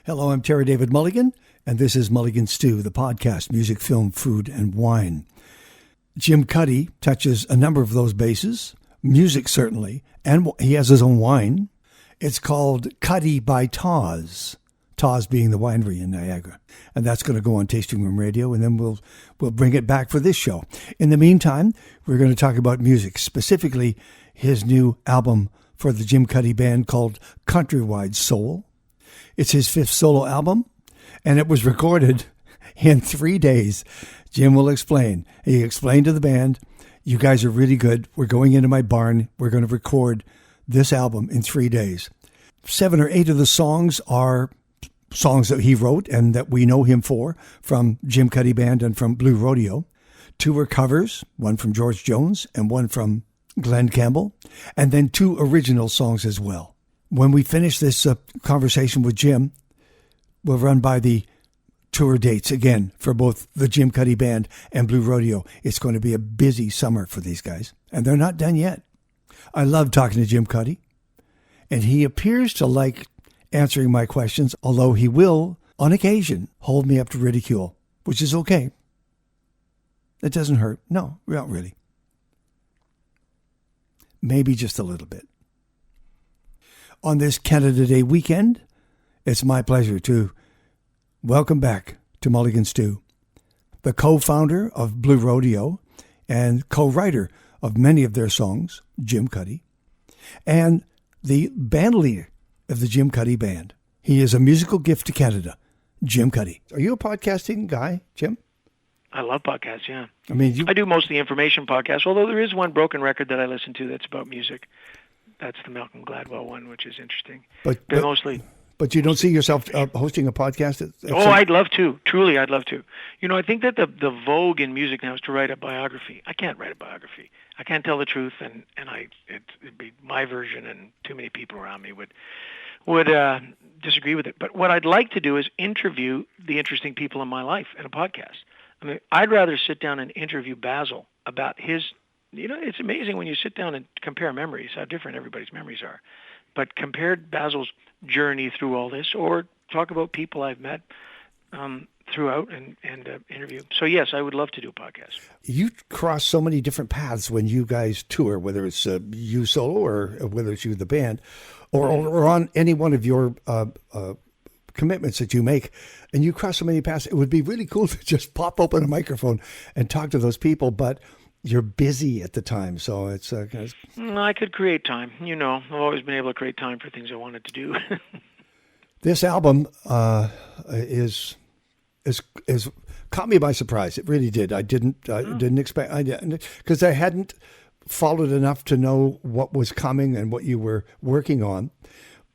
Hello, I'm Terry David Mulligan, and this is Mulligan Stew, the podcast, music, film, food, and wine. Jim Cuddy touches a number of those bases, music certainly, and he has his own wine. It's called Cuddy by Taw's, Taw's being the winery in Niagara. And that's going to go on Tasting Room Radio, and then we'll bring it back for this show. In the meantime, we're going to talk about music, specifically his new album for the Jim Cuddy Band called Countrywide Soul. It's his fifth solo album, and it was recorded in 3 days. Jim will explain. He explained to the band, you guys are really good. We're going into my barn. We're going to record this album in 3 days. 7 or 8 of the songs are songs that he wrote and that we know him for, from Jim Cuddy Band and from Blue Rodeo. 2 were covers, one from George Jones and one from Glenn Campbell, and then 2 original songs as well. When we finish this conversation with Jim, we'll run by the tour dates again for both the Jim Cuddy Band and Blue Rodeo. It's going to be a busy summer for these guys, and they're not done yet. I love talking to Jim Cuddy, and he appears to like answering my questions, although he will, on occasion, hold me up to ridicule, which is okay. It doesn't hurt. No, not really. Maybe just a little bit. On this Canada Day weekend, it's my pleasure to welcome back to Mulligan Stew the co-founder of Blue Rodeo and co-writer of many of their songs, Jim Cuddy, and the band leader of the Jim Cuddy Band. He is a musical gift to Canada, Jim Cuddy. Are you a podcasting guy, Jim? I love podcasts, yeah. I mean, I do mostly information podcasts, although there is one broken record that I listen to that's about music. That's the Malcolm Gladwell one, which is interesting. But you don't see yourself hosting a podcast? I'd love to. Truly, I'd love to. You know, I think that the vogue in music now is to write a biography. I can't write a biography. I can't tell the truth, and it'd be my version, and too many people around me would disagree with it. But what I'd like to do is interview the interesting people in my life in a podcast. I mean, I'd rather sit down and interview Basil about his. You know, it's amazing when you sit down and compare memories, how different everybody's memories are. But compare Basil's journey through all this, or talk about people I've met throughout and interview. So, yes, I would love to do a podcast. You cross so many different paths when you guys tour, whether it's you solo or whether it's you, the band, or on any one of your commitments that you make, and you cross so many paths. It would be really cool to just pop open a microphone and talk to those people, but you're busy at the time, so it's I could create time. You know, I've always been able to create time for things I wanted to do. This album is caught me by surprise. It really did. I didn't expect. Because I hadn't followed enough to know what was coming and what you were working on.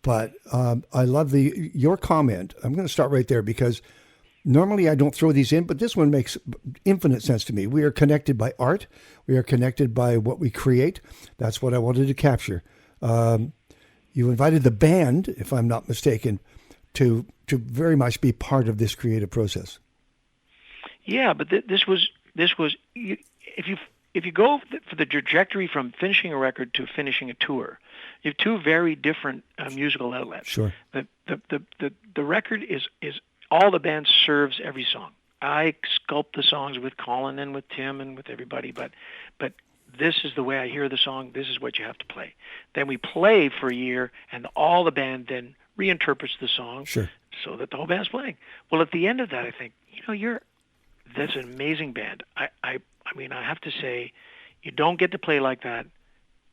But I love your comment. I'm going to start right there because normally I don't throw these in, but this one makes infinite sense to me. We are connected by art. We are connected by what we create. That's what I wanted to capture. You invited the band, if I'm not mistaken, to very much be part of this creative process. Yeah, but this was if you go for the trajectory from finishing a record to finishing a tour, you have 2 very different musical outlets. Sure. The record is all the band serves every song. I sculpt the songs with Colin and with Tim and with everybody, but this is the way I hear the song. This is what you have to play. Then we play for a year, and all the band then reinterprets the song. Sure. So that the whole band's playing. Well, at the end of that, I think, that's an amazing band. I mean, I have to say, you don't get to play like that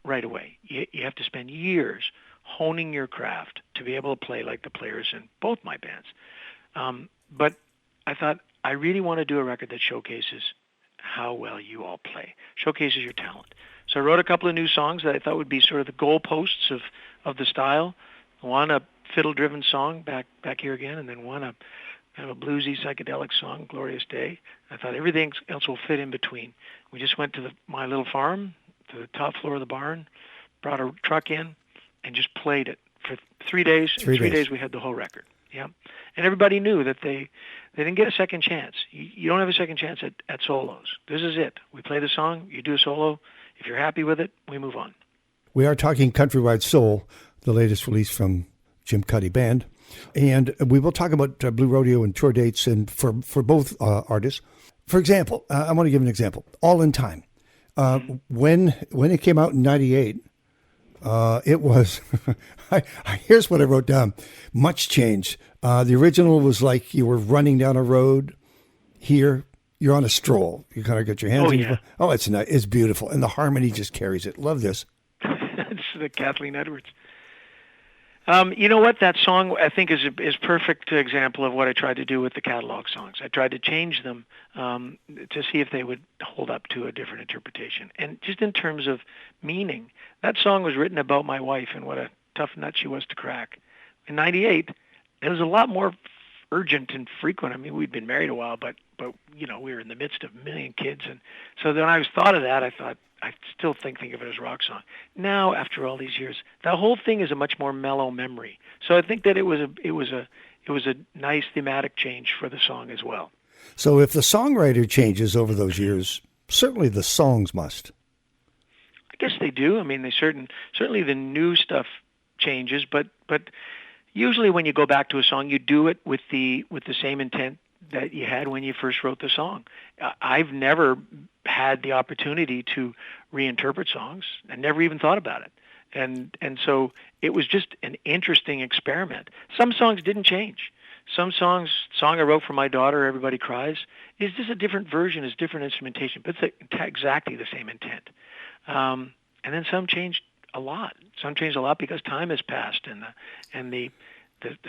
right away. You have to spend years honing your craft to be able to play like the players in both my bands. But I thought, I really want to do a record that showcases how well you all play, showcases your talent. So I wrote a couple of new songs that I thought would be sort of the goalposts of the style. One, a fiddle-driven song, back here again, and then one, a kind of a bluesy, psychedelic song, Glorious Day. I thought everything else will fit in between. We just went to my little farm, to the top floor of the barn, brought a truck in, and just played it for 3 days. In 3 days, we had the whole record. Yeah, and everybody knew that they didn't get a second chance. You don't have a second chance at solos. This is it. We play the song, you do a solo. If you're happy with it, we move on. We are talking Countrywide Soul, the latest release from Jim Cuddy Band. And we will talk about Blue Rodeo and tour dates and for both artists. For example, I want to give an example. All in Time. When it came out in 98, it was, here's what I wrote down. Much changed. The original was like you were running down a road. Here, you're on a stroll. You kind of got your hands in your... Oh, it's nice. It's beautiful. And the harmony just carries it. Love this. It's the Kathleen Edwards. You know what? That song, I think, is perfect example of what I tried to do with the catalog songs. I tried to change them to see if they would hold up to a different interpretation. And just in terms of meaning, that song was written about my wife and what a tough nut she was to crack. In 98, it was a lot more urgent and frequent. I mean, we'd been married a while, but you know, we were in the midst of a million kids. And so then I thought of that, I thought, I still think of it as a rock song. Now, after all these years, the whole thing is a much more mellow memory. So I think that it was a nice thematic change for the song as well. So if the songwriter changes over those years, certainly the songs must. I guess they do. I mean, they certainly the new stuff changes, but usually when you go back to a song, you do it with the same intent that you had when you first wrote the song. I've never had the opportunity to reinterpret songs. I never even thought about it. And so it was just an interesting experiment. Some songs didn't change. Some song I wrote for my daughter, Everybody Cries, is just a different version, is different instrumentation, but it's exactly the same intent. And then some changed a lot. Some changed a lot because time has passed, and the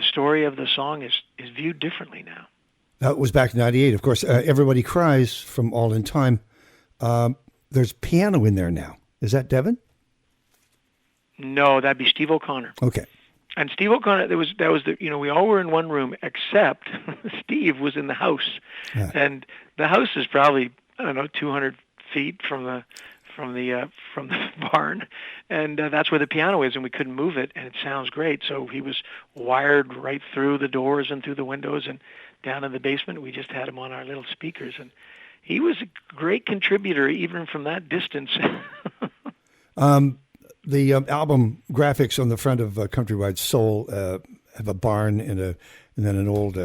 story of the song is viewed differently now. That was back in 98. Of course, Everybody Cries from All in Time. There's piano in there now. Is that Devin? No, that'd be Steve O'Connor. Okay. And Steve O'Connor, we all were in one room except Steve was in the house. Yeah. And the house is probably, 200 feet from the barn, and that's where the piano is, and we couldn't move it, and it sounds great. So he was wired right through the doors and through the windows, and down in the basement, we just had him on our little speakers, and he was a great contributor even from that distance. The album graphics on the front of Countrywide Soul have a barn and then an old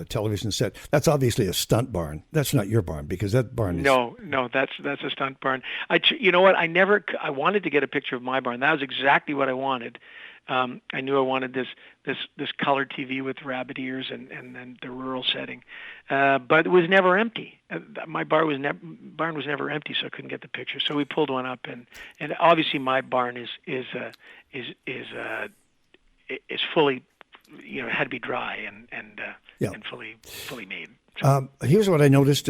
television set. That's obviously a stunt barn. That's not your barn, because that barn is... No, that's a stunt barn. You know what? I wanted to get a picture of my barn. That was exactly what I wanted. I knew I wanted this color TV with rabbit ears and then the rural setting, but it was never empty. My barn was never empty, so I couldn't get the picture. So we pulled one up, and obviously my barn is fully, it had to be dry and fully made. So. Here's what I noticed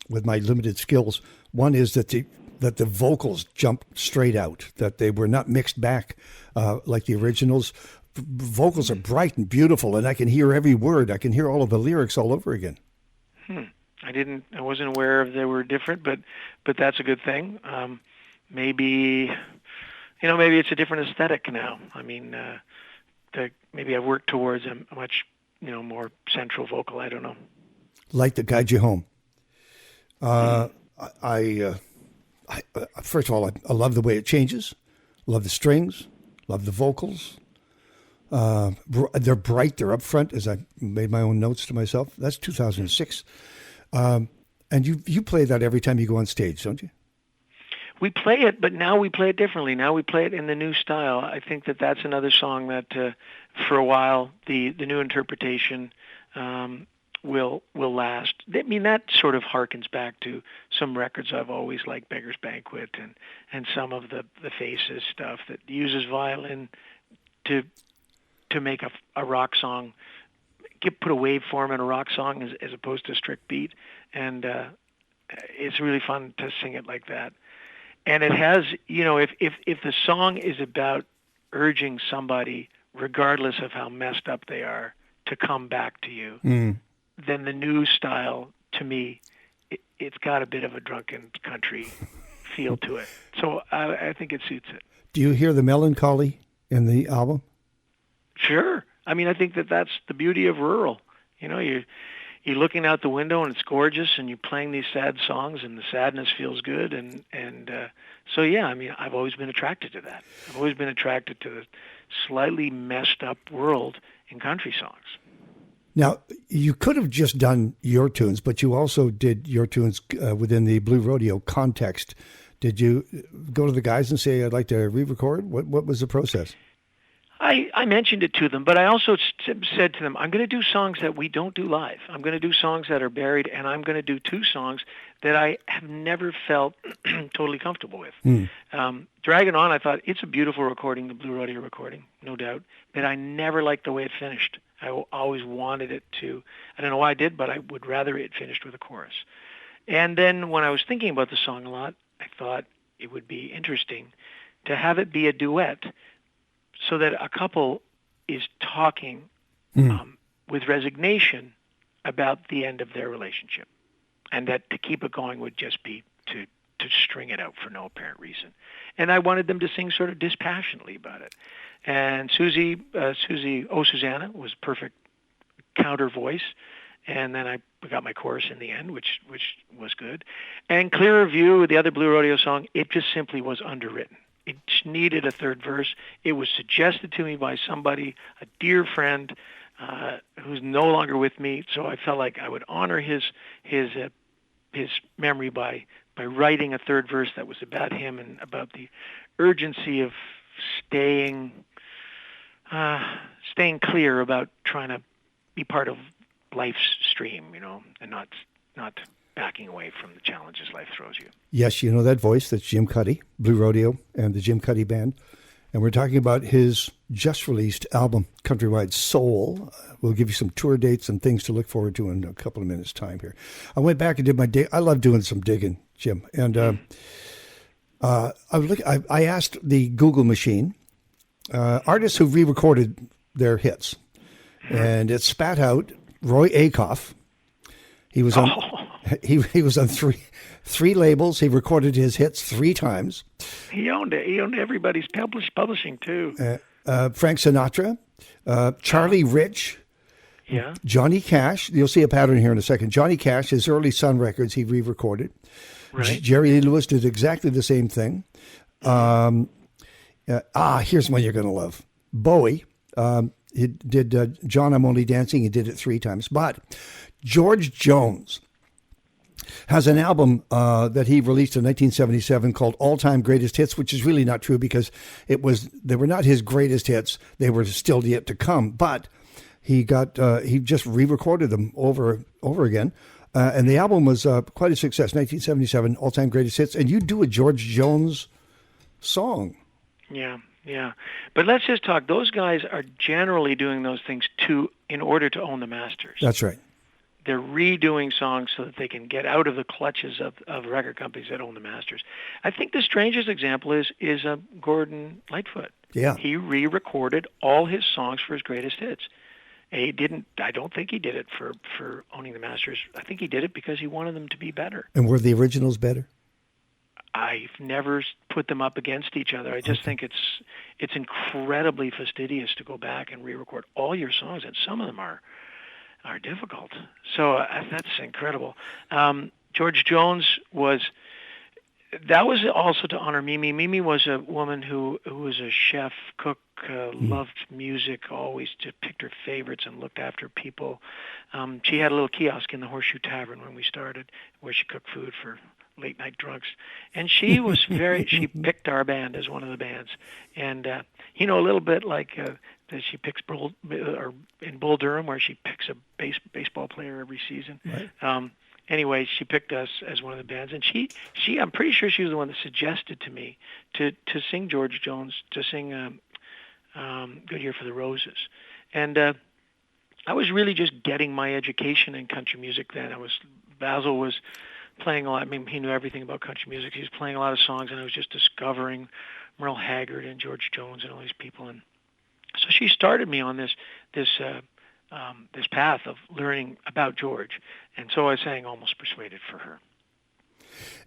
with my limited skills. One is that the vocals jumped straight out, that they were not mixed back like the originals. Vocals are bright and beautiful, and I can hear every word. I can hear all of the lyrics all over again. I wasn't aware of they were different, but that's a good thing. Maybe it's a different aesthetic now. I mean, maybe I've worked towards a much, more central vocal. I don't know. Light that guides you home. First of all, I love the way it changes. Love the strings. Love the vocals. They're bright. They're up front, as I made my own notes to myself. That's 2006. And you play that every time you go on stage, don't you? We play it, but now we play it differently. Now we play it in the new style. I think that's another song that, for a while, the new interpretation will last. I mean, that sort of harkens back to some records I've always liked, Beggar's Banquet, and some of the Faces stuff that uses violin to make a rock song, put a waveform in a rock song as opposed to a strict beat, and it's really fun to sing it like that. And it has, if the song is about urging somebody, regardless of how messed up they are, to come back to you, then the new style, to me, it's got a bit of a drunken country feel to it. So I think it suits it. Do you hear the melancholy in the album? Sure. I mean, I think that's the beauty of rural. you're looking out the window and it's gorgeous, and you're playing these sad songs, and the sadness feels good, and so yeah, I mean, I've always been attracted to that. I've always been attracted to the slightly messed up world in country songs. Now, you could have just done your tunes, but you also did your tunes within the Blue Rodeo context. Did you go to the guys and say, I'd like to re-record? What was the process? I mentioned it to them, but I also said to them, I'm going to do songs that we don't do live. I'm going to do songs that are buried, and I'm going to do 2 songs that I have never felt totally comfortable with. Dragging On, I thought, it's a beautiful recording, the Blue Rodeo recording, no doubt, but I never liked the way it finished. I always wanted it to, I don't know why I did, but I would rather it finished with a chorus. And then when I was thinking about the song a lot, I thought it would be interesting to have it be a duet, so that a couple is talking with resignation about the end of their relationship, and that to keep it going would just be to string it out for no apparent reason. And I wanted them to sing sort of dispassionately about it. And Susanna was perfect counter voice, and then I got my chorus in the end, which was good. And Clearer View, the other Blue Rodeo song, it just simply was underwritten. It needed a third verse. It was suggested to me by somebody, a dear friend, who's no longer with me. So I felt like I would honor his memory by writing a third verse that was about him and about the urgency of staying clear about trying to be part of life's stream, and not backing away from the challenges life throws you. Yes, you know that voice. That's Jim Cuddy, Blue Rodeo, and the Jim Cuddy Band. And we're talking about his just-released album, Countrywide Soul. We'll give you some tour dates and things to look forward to in a couple of minutes' time here. I went back and did my dig. I love doing some digging, Jim. And I asked the Google machine, artists who re-recorded their hits. And it spat out Roy Acuff. He was on... He was on three labels. He recorded his hits 3 times. He owned it. He owned everybody's publishing too. Frank Sinatra, Charlie Rich, Johnny Cash. You'll see a pattern here in a second. Johnny Cash, his early Sun records, he re-recorded. Right. Jerry Lee Lewis did exactly the same thing. Here's one you're going to love. Bowie. He did John, I'm Only Dancing. He did it 3 times. But George Jones has an album that he released in 1977 called All Time Greatest Hits, which is really not true because they were not his greatest hits. They were still yet to come. But he just re-recorded them over again. And the album was quite a success, 1977, All Time Greatest Hits. And you do a George Jones song. Yeah. But let's just talk. Those guys are generally doing those things in order to own the masters. That's right. They're redoing songs so that they can get out of the clutches of record companies that own the masters. I think the strangest example is Gordon Lightfoot. Yeah. He re-recorded all his songs for his greatest hits. I don't think he did it for owning the masters. I think he did it because he wanted them to be better. And were the originals better? I've never put them up against each other. I just think it's incredibly fastidious to go back and re-record all your songs, and some of them are difficult. So that's incredible. George Jones was also to honor Mimi. Mimi was a woman who was a chef, cook, loved music, always just picked her favorites and looked after people. She had a little kiosk in the Horseshoe Tavern when we started where she cooked food for late night drunks, and she was she picked our band as one of the bands, and a little bit like that she picks in Bull Durham where she picks a baseball player every season. Right. Anyway, she picked us as one of the bands, and she I'm pretty sure she was the one that suggested to me to sing George Jones, to sing Good Year for the Roses, and I was really just getting my education in country music then. Basil was playing a lot. I mean, he knew everything about country music. He was playing a lot of songs, and I was just discovering Merle Haggard and George Jones and all these people. And so she started me on this path of learning about George. And so I sang Almost Persuaded for her.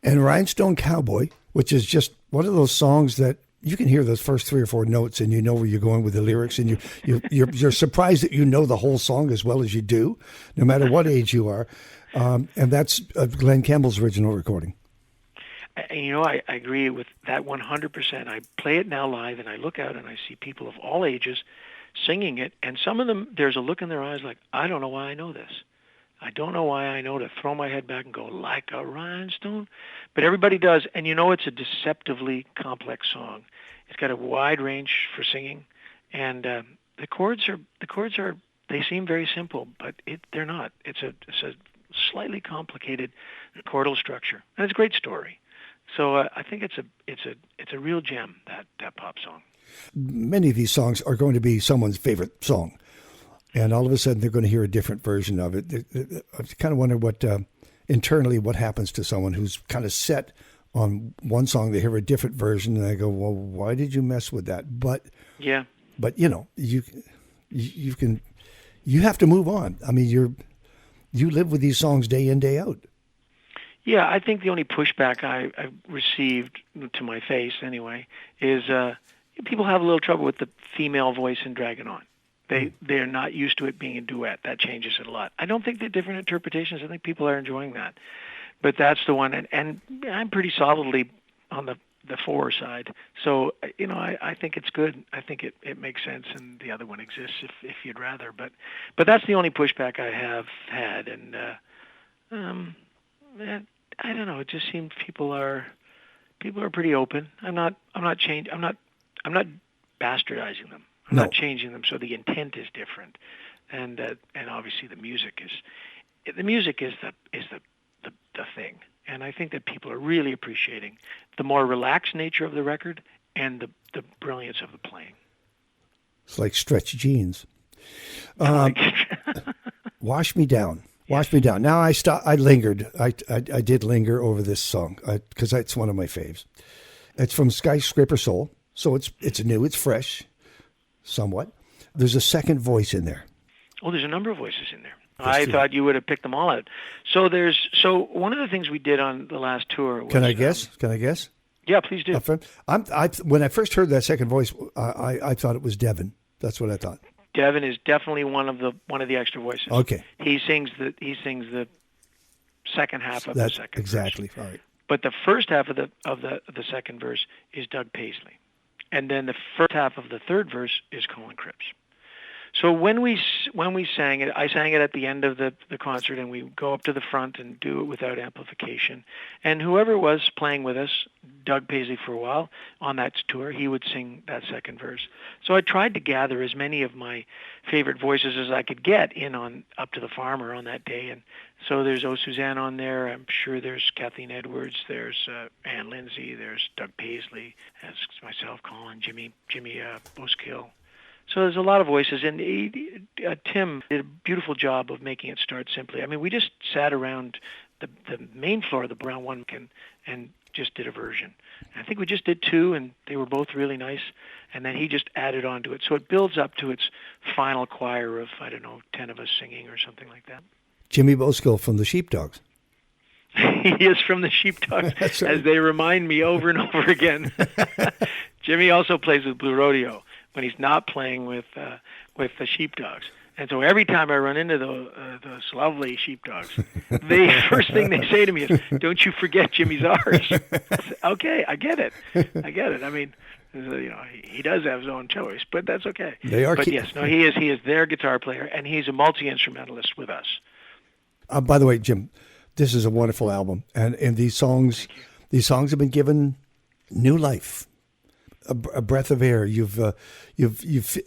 And Rhinestone Cowboy, which is just one of those songs that you can hear those first 3 or 4 notes, and you know where you're going with the lyrics, and you're surprised that you know the whole song as well as you do, no matter what age you are. And that's Glenn Campbell's original recording. And I agree with that 100%. I play it now live, and I look out and I see people of all ages singing it, and some of them, there's a look in their eyes like, I don't know why I know this. I don't know why I know to throw my head back and go, like a rhinestone. But everybody does, and it's a deceptively complex song. It's got a wide range for singing, and the chords are they seem very simple, but they're not. It's a slightly complicated chordal structure, and it's a great story. So I think it's a real gem, that pop song. Many of these songs are going to be someone's favorite song, and all of a sudden they're going to hear a different version of it. I kind of wonder what internally what happens to someone who's kind of set on one song. They hear a different version, and they go, "Well, why did you mess with that?" But you have to move on. I mean, you live with these songs day in, day out. Yeah, I think the only pushback I received to my face anyway is people have a little trouble with the female voice in Dragon On. They're not used to it being a duet. That changes it a lot. I don't think they're different interpretations. I think people are enjoying that. But that's the one, and I'm pretty solidly on the for side. So, I think it's good. I think it makes sense, and the other one exists if you'd rather. But that's the only pushback I have had, and I don't know. It just seems people are pretty open. I'm not bastardizing them. I'm not changing them. So the intent is different, and obviously the music is the thing. And I think that people are really appreciating the more relaxed nature of the record and the brilliance of the playing. It's like Stretch Jeans. Wash Me Down. Wash Me Down. Now I lingered. I did linger over this song because it's one of my faves. It's from Skyscraper Soul, so it's new, it's fresh, somewhat. There's a second voice in there. Oh, there's a number of voices in there. I thought you would have picked them all out. So one of the things we did on the last tour was... Can I guess? Yeah, please do. When I first heard that second voice, I thought it was Devin. That's what I thought. Devin is definitely one of the extra voices. Okay. He sings the second half of the second exactly verse. All right. But the first half of the second verse is Doug Paisley, and then the first half of the third verse is Colin Cripps. So when we sang it, I sang it at the end of the concert, and we go up to the front and do it without amplification. And whoever was playing with us, Doug Paisley for a while, on that tour, he would sing that second verse. So I tried to gather as many of my favorite voices as I could get in on Up to the Farmer on that day. And so there's Susanna on there. I'm sure there's Kathleen Edwards. There's Ann Lindsay. There's Doug Paisley. There's myself, Colin, Jimmy Buskill. So there's a lot of voices, and Tim did a beautiful job of making it start simply. I mean, we just sat around the main floor of the Brown One and just did a version. And I think we just did 2, and they were both really nice, and then he just added on to it. So it builds up to its final choir of, 10 of us singing or something like that. Jimmy Buskill from the Sheepdogs. He is from the Sheepdogs, right, as they remind me over and over again. Jimmy also plays with Blue Rodeo when he's not playing with the Sheepdogs. And so every time I run into those lovely Sheepdogs, the first thing they say to me is, "Don't you forget Jimmy's ours." Okay, I get it. I mean, he does have his own choice, but that's okay. But yes, he is their guitar player, and he's a multi-instrumentalist with us. By the way, Jim, this is a wonderful album, and these songs have been given new life. A breath of air. You've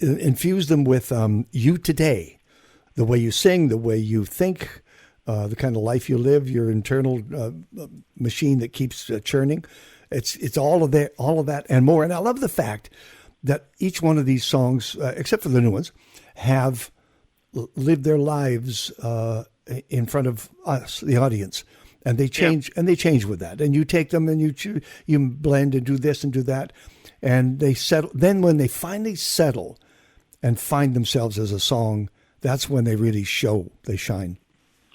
infused them with you today, the way you sing, the way you think, the kind of life you live, your internal machine that keeps churning. It's all of that and more. And I love the fact that each one of these songs, except for the new ones, have lived their lives in front of us, the audience. And they change, and they change with that. And you take them and you blend and do this and do that. And they settle. Then when they finally settle and find themselves as a song, that's when they really show. They shine.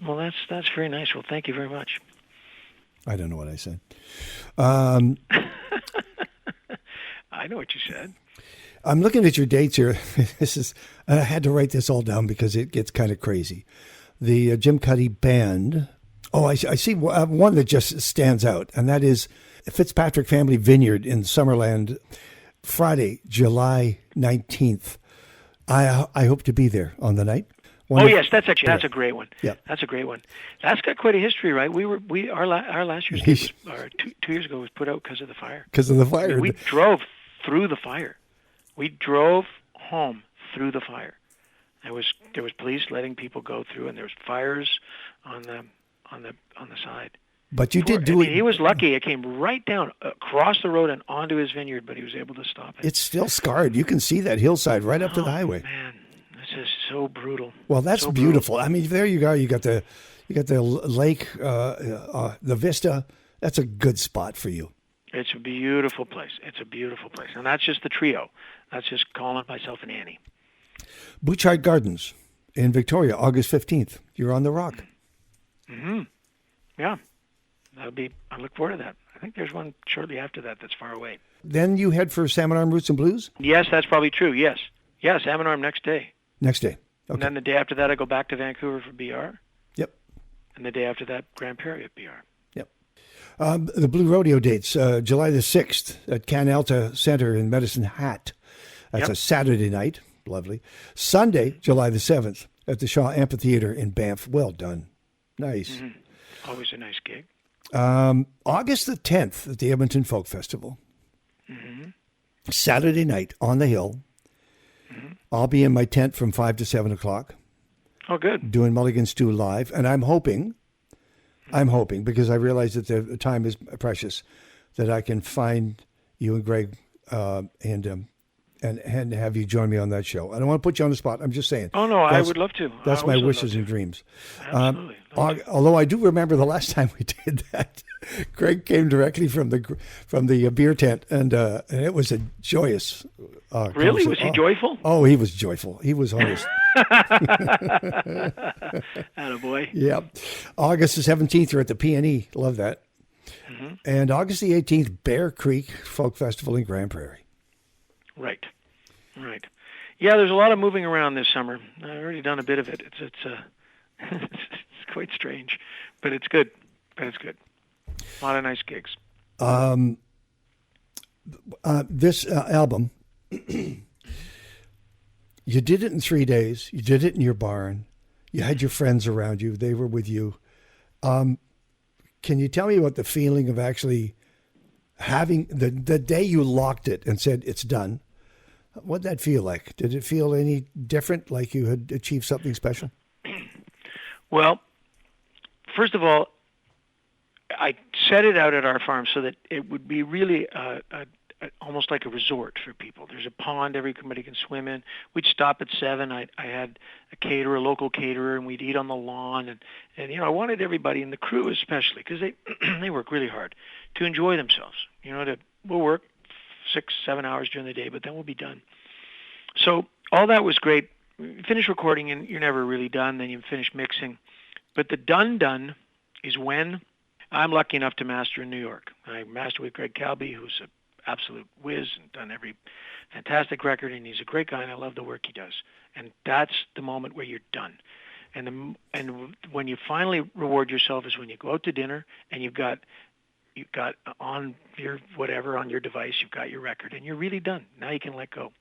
Well, that's very nice. Well, thank you very much. I don't know what I said. I know what you said. I'm looking at your dates here. I had to write this all down because it gets kind of crazy. The Jim Cuddy Band. Oh, I see one that just stands out, and that is Fitzpatrick Family Vineyard in Summerland, Friday, July 19th. I hope to be there on the night. Yes, that's a great one. Yeah, that's a great one. That's got quite a history, right? Our last year's gig was, 2 years ago was put out because of the fire. Because of the fire. I mean, we drove through the fire. We drove home through the fire. There was police letting people go through, and there was fires on the side. But you did do it. He was lucky. It came right down across the road and onto his vineyard, but he was able to stop it. It's still scarred. You can see that hillside right up to the highway. Man, this is so brutal. Well, that's so beautiful. Brutal. I mean, there you go. You got the lake, the vista. That's a good spot for you. It's a beautiful place. And that's just the trio. That's just Colin, myself, and Annie. Bouchard Gardens in Victoria, August 15th. You're on the rock. Mm-hmm. Yeah. I look forward to that. I think there's one shortly after that that's far away. Then you head for Salmon Arm Roots and Blues? Yes, that's probably true, yes. Yeah, Salmon Arm next day. Okay. And then the day after that, I go back to Vancouver for BR. Yep. And the day after that, Grand Prairie at BR. Yep. The Blue Rodeo dates, July the 6th at Can Alta Center in Medicine Hat. That's a Saturday night. Lovely. Sunday, July the 7th at the Shaw Amphitheater in Banff. Well done. Nice. Mm-hmm. Always a nice gig. August the 10th at the Edmonton Folk Festival. Mm-hmm. Saturday night on the hill. Mm-hmm. I'll be in my tent from 5 to 7 o'clock. Oh, good. Doing Mulligan Stew live. And I'm hoping, because I realize that the time is precious, that I can find you and Greg and have you join me on that show. I don't want to put you on the spot. I'm just saying. Oh, no, I would love to. That's my wishes and dreams. Absolutely. Although I do remember the last time we did that, Greg came directly from the beer tent, and it was a joyous. Really? Was he joyful? Oh, he was joyful. He was honest. Attaboy. Yep. August the 17th, you're at the P&E. Love that. Mm-hmm. And August the 18th, Bear Creek Folk Festival in Grand Prairie. Right. Yeah, there's a lot of moving around this summer. I've already done a bit of it. It's quite strange, but it's good. A lot of nice gigs. This album, you did it in 3 days. You did it in your barn. You had your friends around you. They were with you. Can you tell me about the feeling of actually having the day you locked it and said it's done? What'd that feel like? Did it feel any different, like you had achieved something special? Well, first of all, I set it out at our farm so that it would be really almost like a resort for people. There's a pond everybody can swim in. We'd stop at 7. I had a local caterer, and we'd eat on the lawn. And I wanted everybody, and the crew especially, because they work really hard, to enjoy themselves. We'll work 6-7 hours during the day, but then we'll be done. So all that was great. You finish recording, and you're never really done. Then you finish mixing. But the done is when I'm lucky enough to master in New York. I master with Greg Calby, who's an absolute whiz and done every fantastic record, and he's a great guy, and I love the work he does. And that's the moment where you're done. And when you finally reward yourself is when you go out to dinner, and you've got on your device, you've got your record, and you're really done. Now you can let go.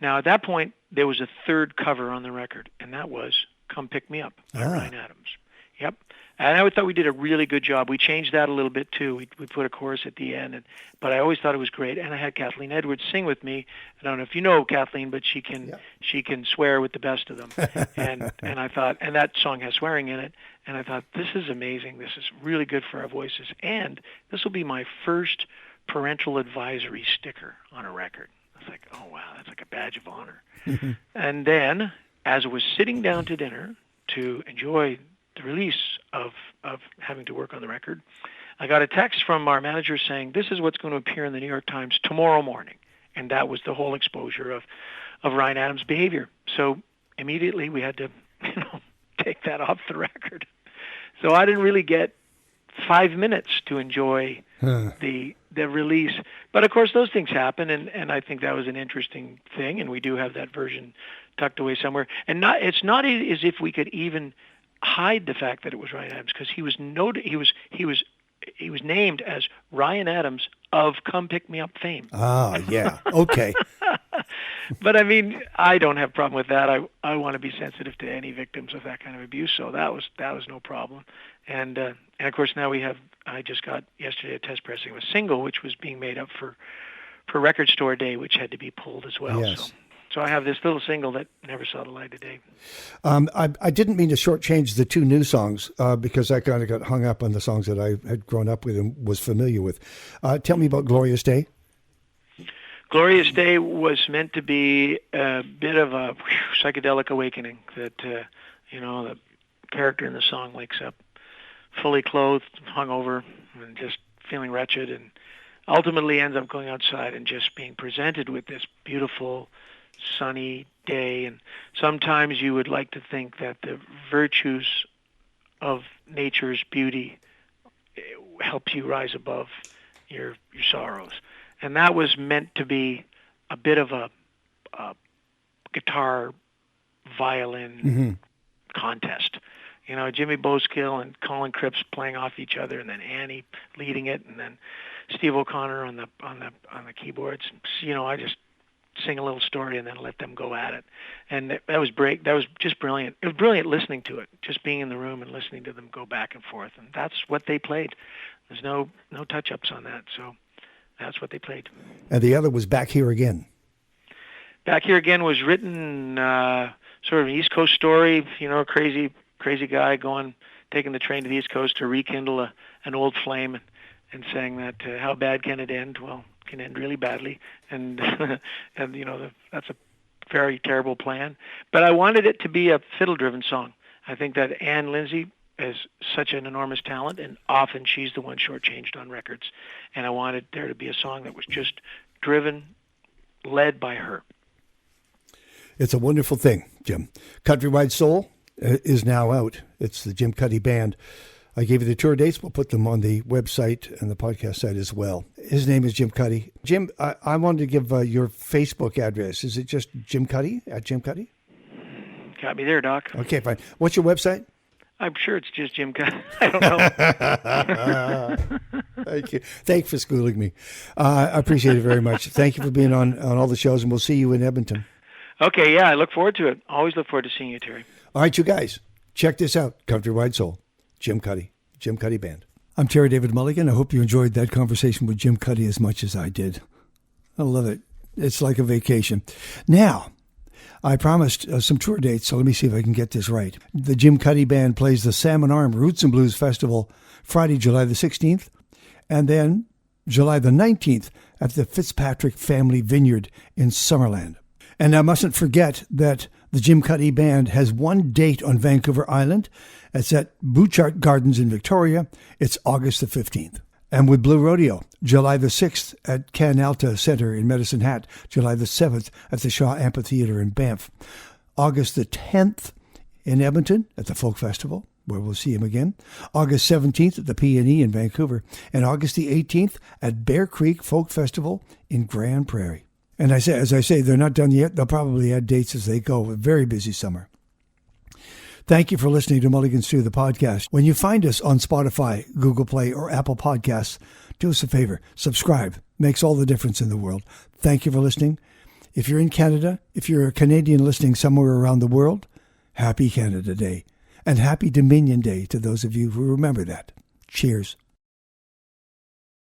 Now, at that point, there was a third cover on the record, and that was Come Pick Me Up by Ryan Adams. Yep. And I thought we did a really good job. We changed that a little bit, too. We put a chorus at the end, but I always thought it was great. And I had Kathleen Edwards sing with me. I don't know if you know Kathleen, but she can swear with the best of them. And I thought, and that song has swearing in it, and I thought, this is amazing. This is really good for our voices. And this will be my first parental advisory sticker on a record. I was like, oh, wow, that's like a badge of honor. And then, as I was sitting down to dinner to enjoy the release of having to work on the record, I got a text from our manager saying, this is what's going to appear in the New York Times tomorrow morning. And that was the whole exposure of Ryan Adams' behavior. So immediately we had to take that off the record. So I didn't really get 5 minutes to enjoy the the release. But of course, those things happen, and I think that was an interesting thing, and we do have that version tucked away somewhere. And it's not as if we could even hide the fact that it was Ryan Adams, because he was named as Ryan Adams of Come Pick Me Up fame. Ah, yeah, okay. But I mean, I don't have a problem with that. I want to be sensitive to any victims of that kind of abuse, so that was no problem. And of course now I just got yesterday a test pressing of a single which was being made up for Record Store Day, which had to be pulled as well. Yes. So I have this little single that never saw the light of day. I didn't mean to shortchange the two new songs because I kind of got hung up on the songs that I had grown up with and was familiar with. Tell me about Glorious Day. Glorious Day was meant to be a bit of a psychedelic awakening, that the character in the song wakes up fully clothed, hungover, and just feeling wretched, and ultimately ends up going outside and just being presented with this beautiful, sunny day. And sometimes you would like to think that the virtues of nature's beauty helps you rise above your sorrows. And that was meant to be a bit of a guitar violin contest. Jimmy Boskill and Colin Cripps playing off each other, and then Annie leading it, and then Steve O'Connor on the keyboards. I just sing a little story and then let them go at it. And that was just brilliant. It was brilliant listening to it, just being in the room and listening to them go back and forth. And that's what they played. There's no touch-ups on that, so that's what they played. And the other was Back Here Again. Back Here Again was written sort of an East Coast story, a crazy guy taking the train to the East Coast to rekindle an old flame, and saying that how bad can it end? Well, it can end really badly, and that's a very terrible plan. But I wanted it to be a fiddle-driven song. I think that Ann Lindsay is such an enormous talent, and often she's the one shortchanged on records. And I wanted there to be a song that was just led by her. It's a wonderful thing, Jim. Countrywide Soul is now out. It's the Jim Cuddy Band. I gave you the tour dates. We'll put them on the website and the podcast site as well. His name is Jim Cuddy. Jim, I wanted to give your Facebook address. Is it just Jim Cuddy, at Jim Cuddy? Got me there, Doc. Okay, fine. What's your website? I'm sure it's just Jim Cuddy. I don't know. Thank you. Thanks for schooling me. I appreciate it very much. Thank you for being on all the shows, and we'll see you in Edmonton. Okay, yeah, I look forward to it. Always look forward to seeing you, Terry. All right, you guys, check this out. Countrywide Soul, Jim Cuddy Band. I'm Terry David Mulligan. I hope you enjoyed that conversation with Jim Cuddy as much as I did. I love it. It's like a vacation. Now, I promised some tour dates, so let me see if I can get this right. The Jim Cuddy Band plays the Salmon Arm Roots and Blues Festival Friday, July the 16th, and then July the 19th at the Fitzpatrick Family Vineyard in Summerland. And I mustn't forget that the Jim Cuddy Band has one date on Vancouver Island. It's at Bouchard Gardens in Victoria. It's August the 15th. And with Blue Rodeo, July the 6th at Can Alta Center in Medicine Hat, July the 7th at the Shaw Amphitheater in Banff, August the 10th in Edmonton at the Folk Festival, where we'll see him again, August 17th at the P&E in Vancouver, and August the 18th at Bear Creek Folk Festival in Grand Prairie. And as I say, they're not done yet. They'll probably add dates as they go. A very busy summer. Thank you for listening to Mulligan Stew, the podcast. When you find us on Spotify, Google Play, or Apple Podcasts, do us a favor. Subscribe. Makes all the difference in the world. Thank you for listening. If you're in Canada, if you're a Canadian listening somewhere around the world, happy Canada Day. And happy Dominion Day to those of you who remember that. Cheers.